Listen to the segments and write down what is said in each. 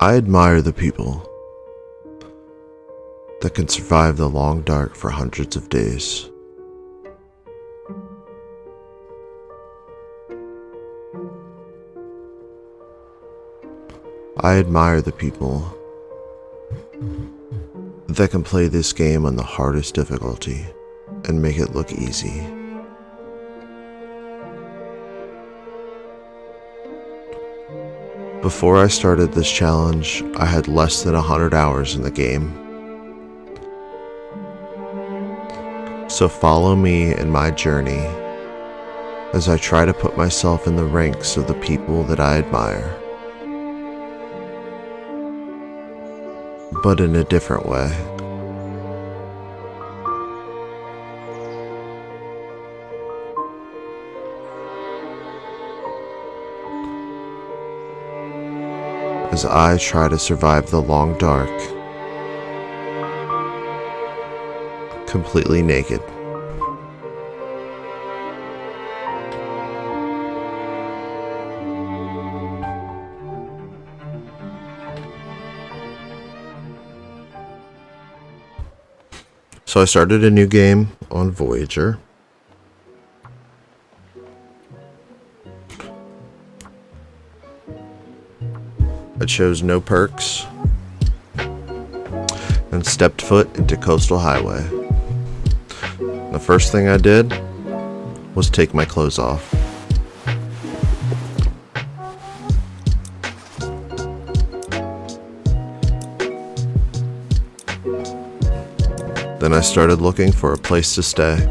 I admire the people that can survive the long dark for hundreds of days. I admire the people that can play this game on the hardest difficulty and make it look easy. Before I started this challenge, I had less than 100 hours in the game. So follow me in my journey as I try to put myself in the ranks of the people that I admire, but in a different way. As I try to survive the long dark, completely naked. So I started a new game on Voyager. I chose no perks and stepped foot into Coastal Highway. The first thing I did was take my clothes off. Then I started looking for a place to stay.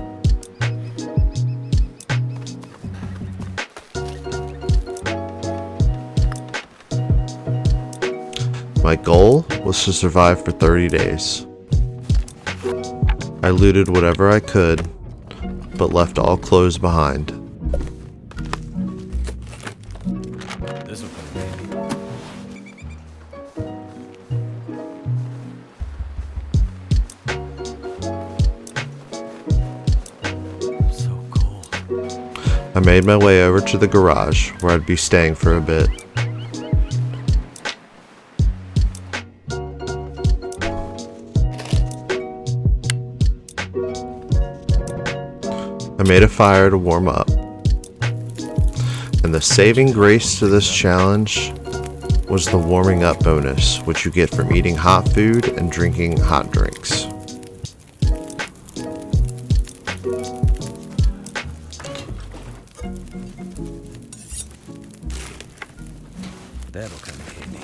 My goal was to survive for 30 days. I looted whatever I could, but left all clothes behind. This'll come in. So cold. I made my way over to the garage where I'd be staying for a bit. I made a fire to warm up. And the saving grace to this challenge was the warming up bonus, which you get from eating hot food and drinking hot drinks. That'll come in handy.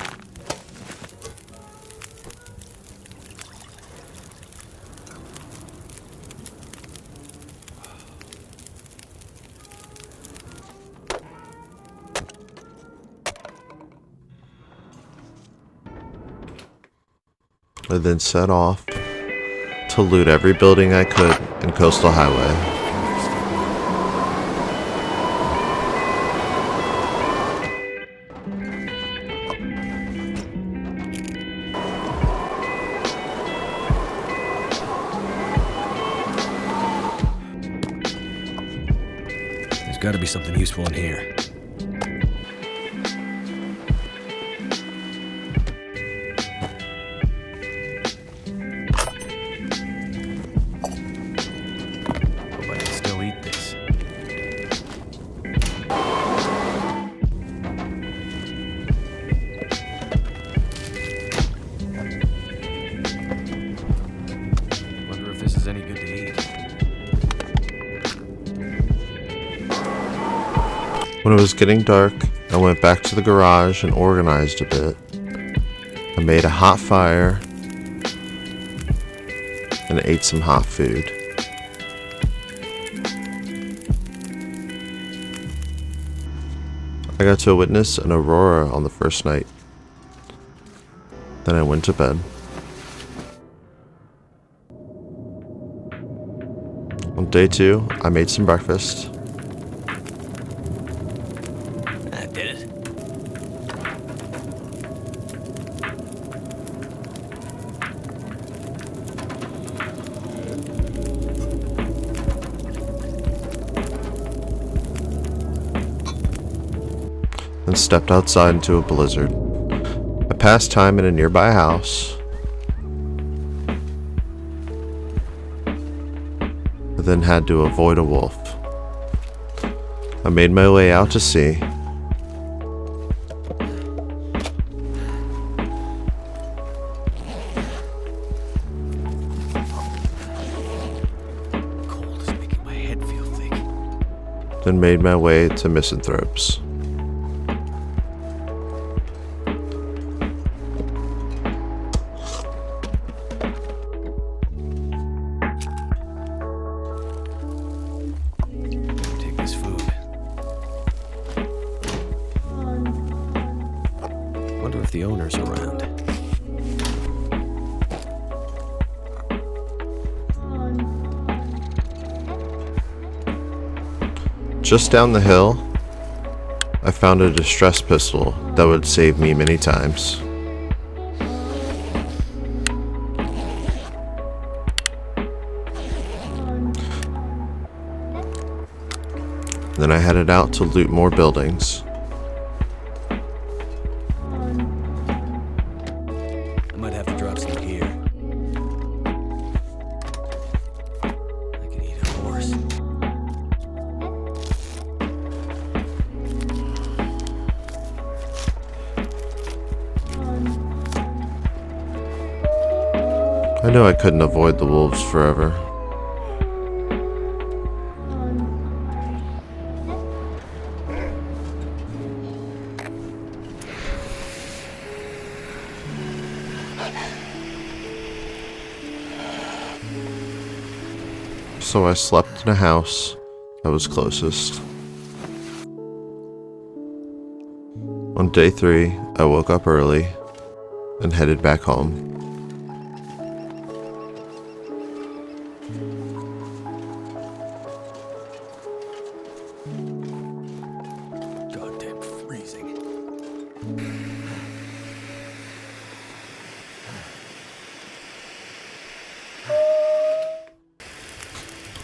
I then set off to loot every building I could in Coastal Highway. There's gotta be something useful in here. Hope I can still eat this. Wonder if this is any good to eat. When it was getting dark, I went back to the garage and organized a bit. I made a hot fire and ate some hot food. I got to witness an aurora on the first night. Then I went to bed. On day 2, I made some breakfast. That did it. And stepped outside into a blizzard. I pass time in a nearby house. I then had to avoid a wolf. I made my way out to sea. Cold is making my head feel thick. Then made my way to Misanthropes. Take this food. Wonder if the owner's around. Just down the hill, I found a distress pistol that would save me many times. Then I headed out to loot more buildings. I might have to drop some gear. I could eat a horse. I knew I couldn't avoid the wolves forever. So I slept in a house that was closest. On day 3, I woke up early and headed back home. Goddamn freezing.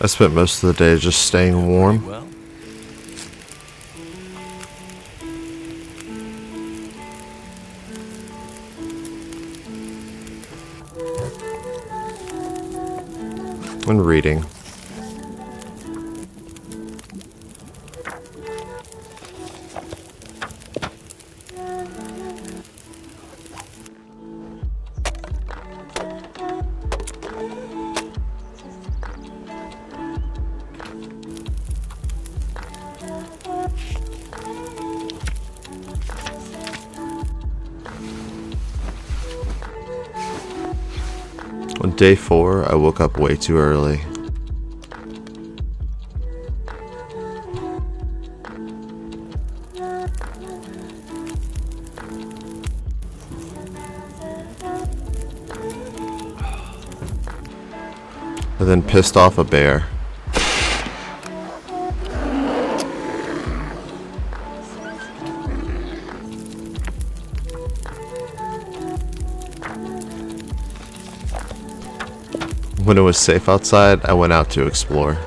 I spent most of the day just staying warm. Well, And reading. On day 4, I woke up way too early. I then pissed off a bear. When it was safe outside, I went out to explore.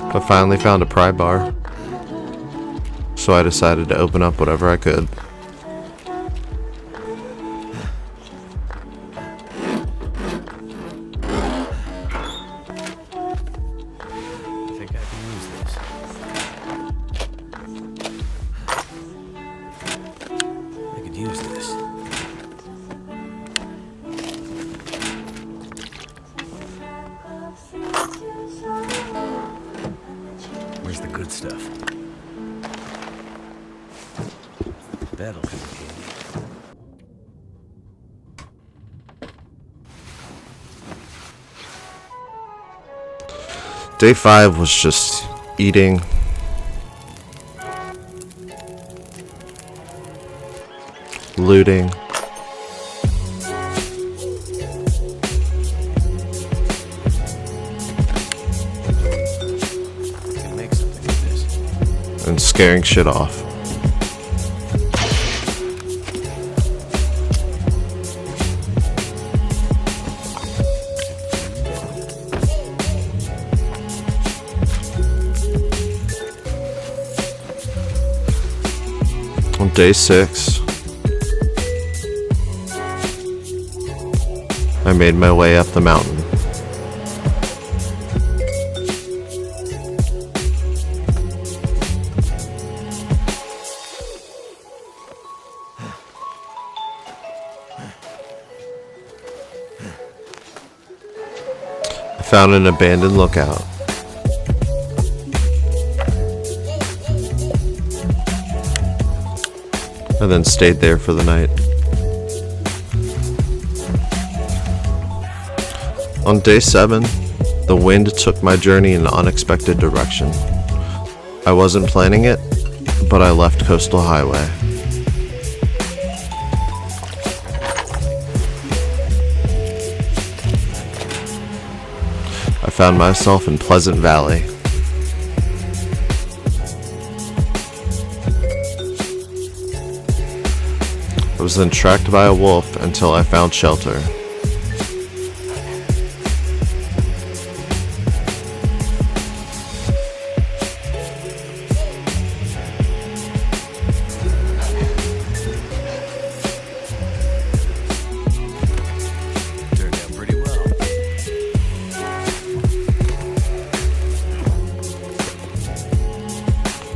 I finally found a pry bar, so I decided to open up whatever I could. I think I can use this. I could use this. Where's the good stuff? That'll come in handy. Day 5 was just eating, looting, I can make something with this. and scaring shit off. On day 6, I made my way up the mountain. I found an abandoned lookout. And then stayed there for the night. On day 7, the wind took my journey in an unexpected direction. I wasn't planning it, but I left Coastal Highway. I found myself in Pleasant Valley. I was then tracked by a wolf until I found shelter. Turned out pretty well.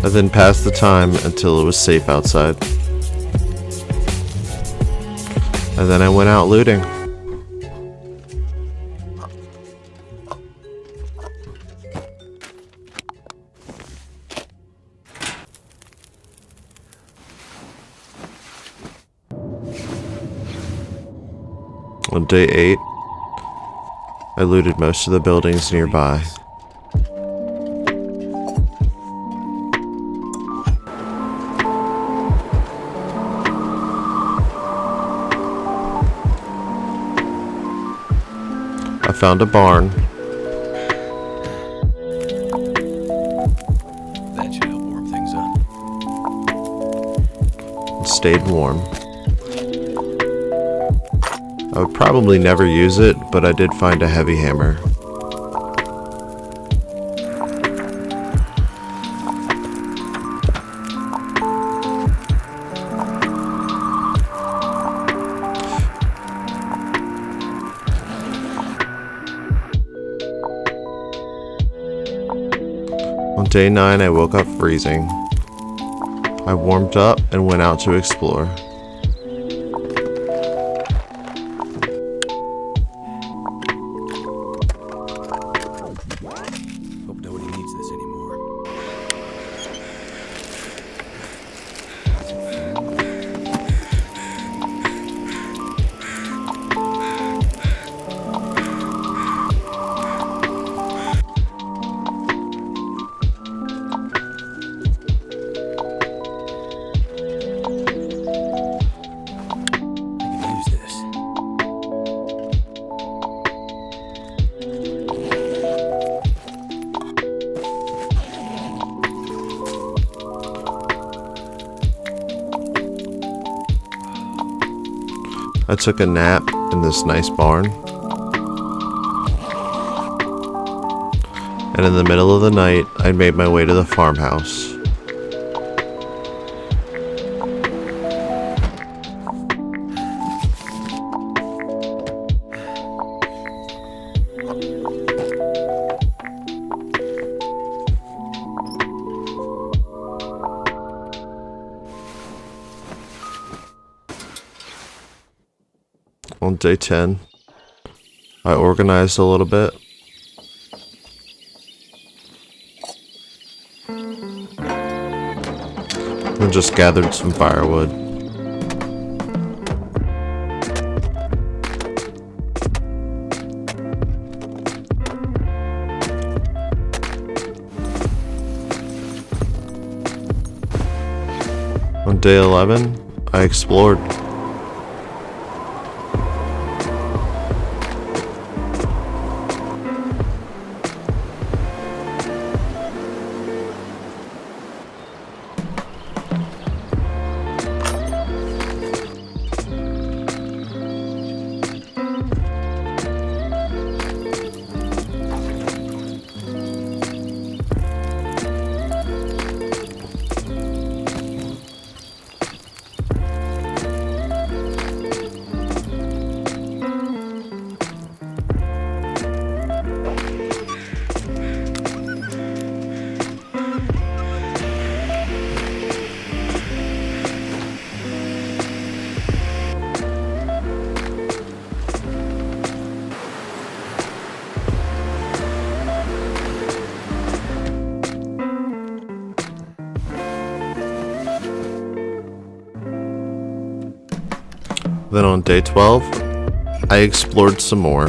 I then passed the time until it was safe outside. And then I went out looting. On day 8, I looted most of the buildings nearby. I found a barn. That should help warm things up. And stayed warm. I would probably never use it, but I did find a heavy hammer. On day 9, I woke up freezing. I warmed up and went out to explore. Hope nobody needs this anymore. I can use this. I took a nap in this nice barn. And in the middle of the night, I made my way to the farmhouse. On day 10, I organized a little bit. And just gathered some firewood. On day 11, I explored. Then on day 12, I explored some more.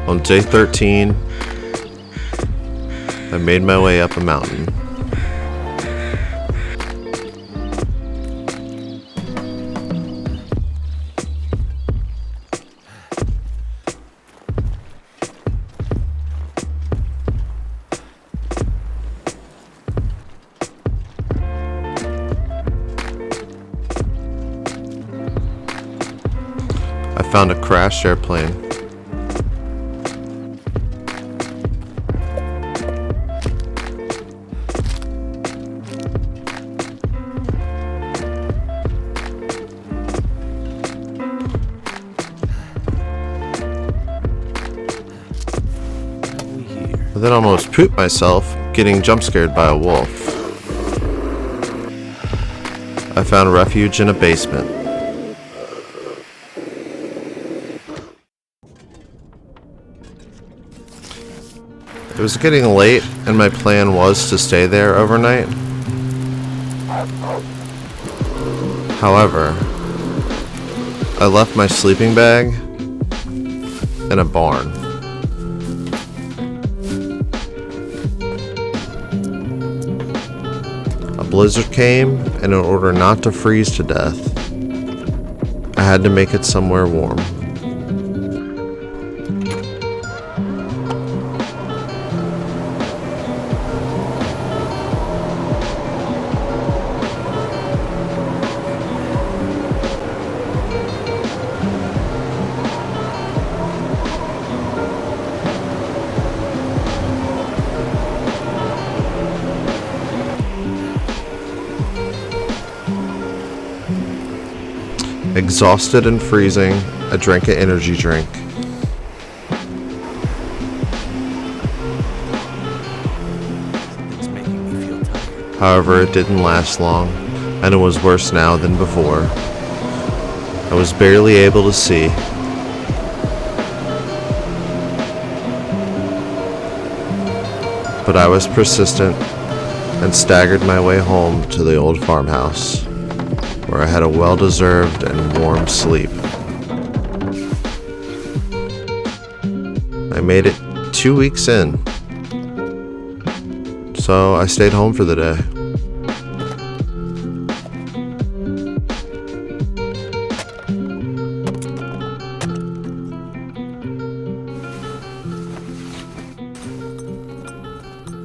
On day 13, I made my way up a mountain. I found a crashed airplane. I then almost pooped myself getting jump scared by a wolf. I found refuge in a basement. It was getting late and my plan was to stay there overnight. However, I left my sleeping bag in a barn. A blizzard came, and in order not to freeze to death, I had to make it somewhere warm. Exhausted and freezing, I drank an energy drink. It's making me feel tired. However, it didn't last long, and it was worse now than before. I was barely able to see. But I was persistent and staggered my way home to the old farmhouse, where I had a well-deserved and warm sleep. I made it 2 weeks in, so I stayed home for the day.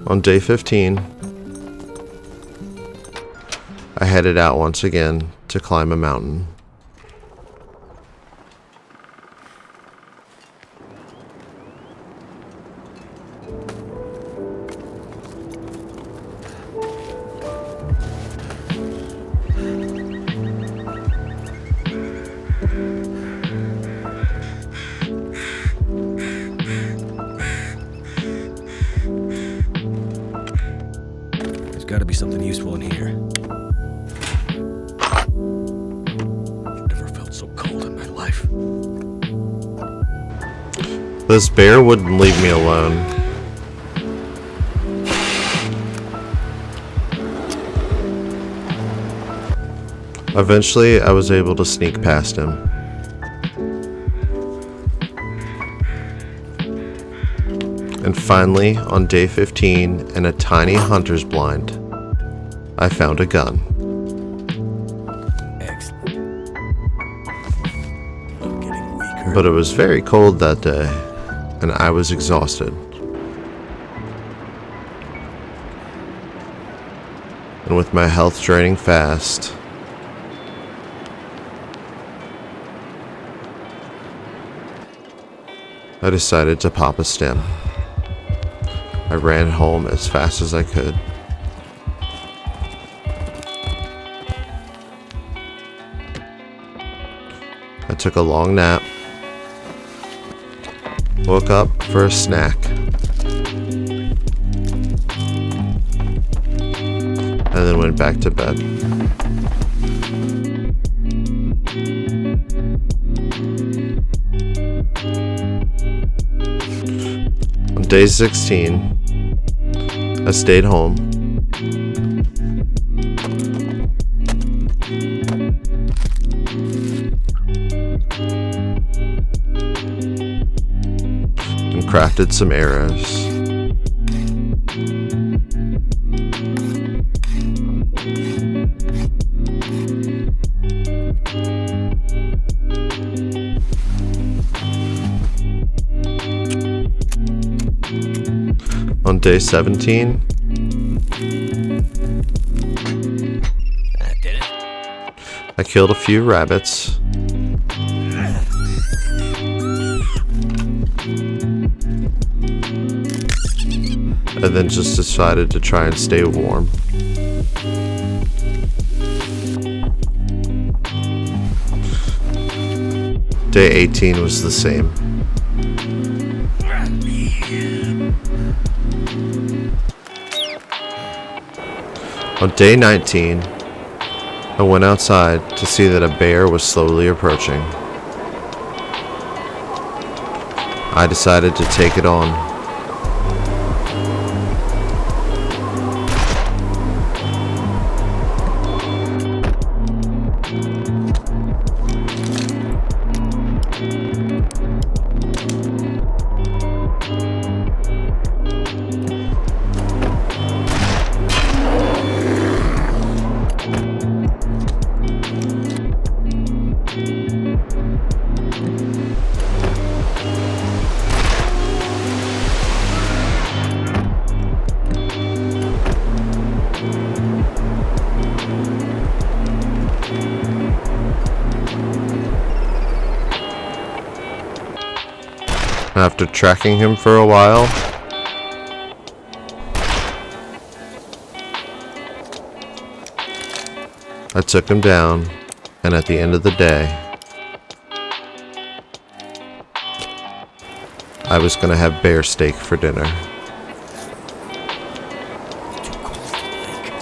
On day 15, I headed out once again to climb a mountain. something useful in here. I've never felt so cold in my life. This bear wouldn't leave me alone. Eventually, I was able to sneak past him. And finally, on day 15, in a tiny hunter's blind, I found a gun. Excellent. I'm getting weaker. But it was very cold that day, and I was exhausted. And with my health draining fast, I decided to pop a stem. I ran home as fast as I could. I took a long nap, woke up for a snack, and then went back to bed. On day 16, I stayed home. And crafted some arrows. On day 17, That did it. I killed a few rabbits. And then just decided to try and stay warm. Day 18 was the same. On day 19, I went outside to see that a bear was slowly approaching. I decided to take it on. After tracking him for a while, I took him down, and at the end of the day, I was gonna have bear steak for dinner. Too cold to think.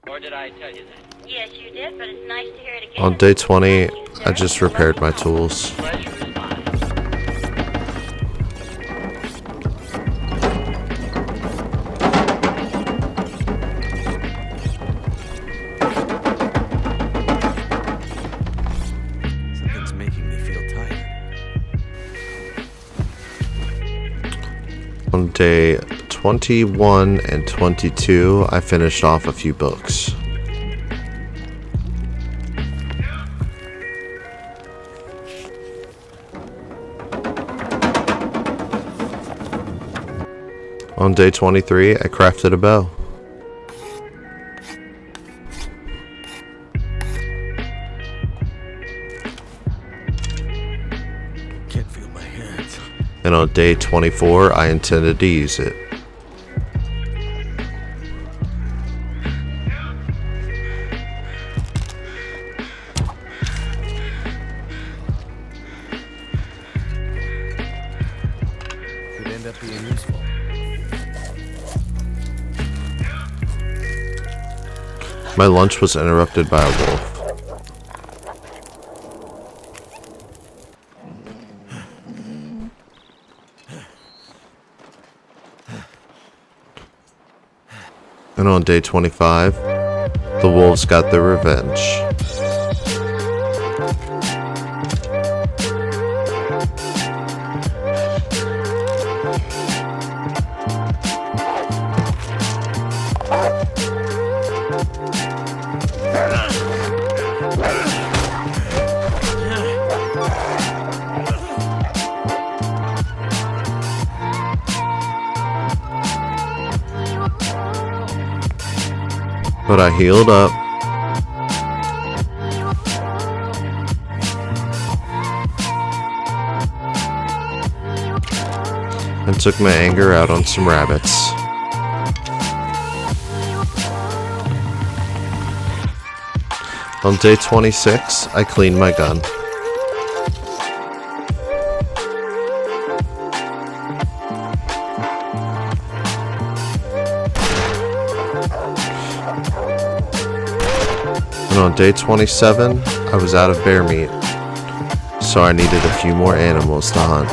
Or did I tell you that? Yes, you did, but it's nice to hear it again. On day 20, I just repaired my tools. Pleasure is mine. Something's making me feel tired. On day 21 and 22, I finished off a few books. On day 23, I crafted a bow. Can't feel my hands. And on day 24, I intended to use it. My lunch was interrupted by a wolf. And on day 25, the wolves got their revenge. But I healed up. And took my anger out on some rabbits. On day 26, I cleaned my gun. And on day 27, I was out of bear meat, so I needed a few more animals to hunt.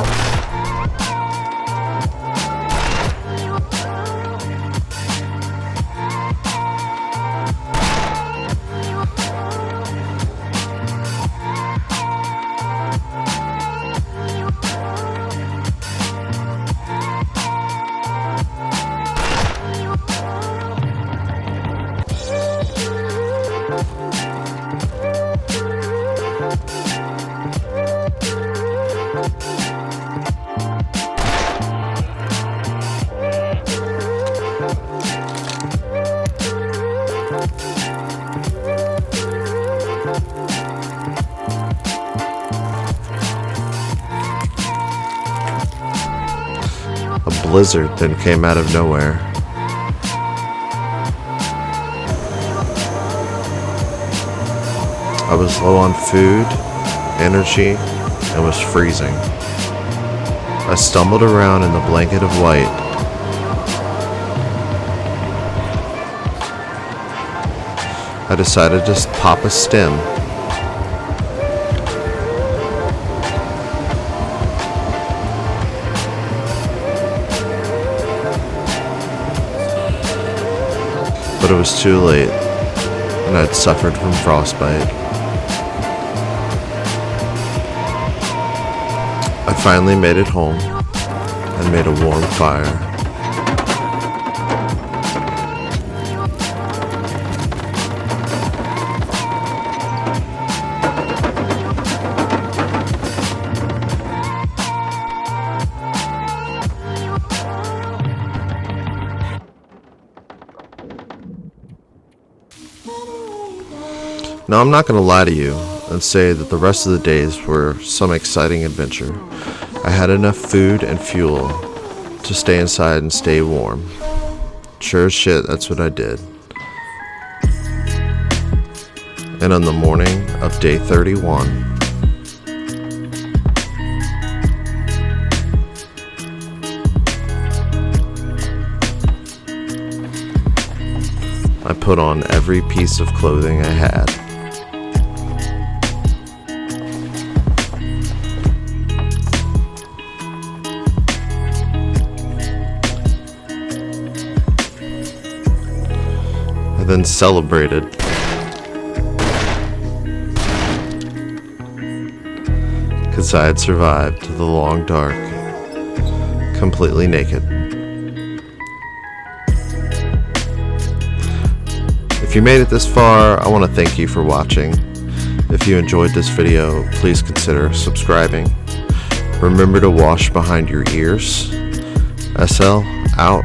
A blizzard then came out of nowhere. I was low on food, energy, and was freezing. I stumbled around in the blanket of white. I decided to pop a stem. But it was too late, and I'd suffered from frostbite. I finally made it home and made a warm fire. Now, I'm not going to lie to you and say that the rest of the days were some exciting adventure. I had enough food and fuel to stay inside and stay warm. Sure as shit, that's what I did. And on the morning of day 31, I put on every piece of clothing I had. I then celebrated. Because I had survived the long dark, completely naked. If you made it this far, I want to thank you for watching. If you enjoyed this video, please consider subscribing. Remember to wash behind your ears. SL out.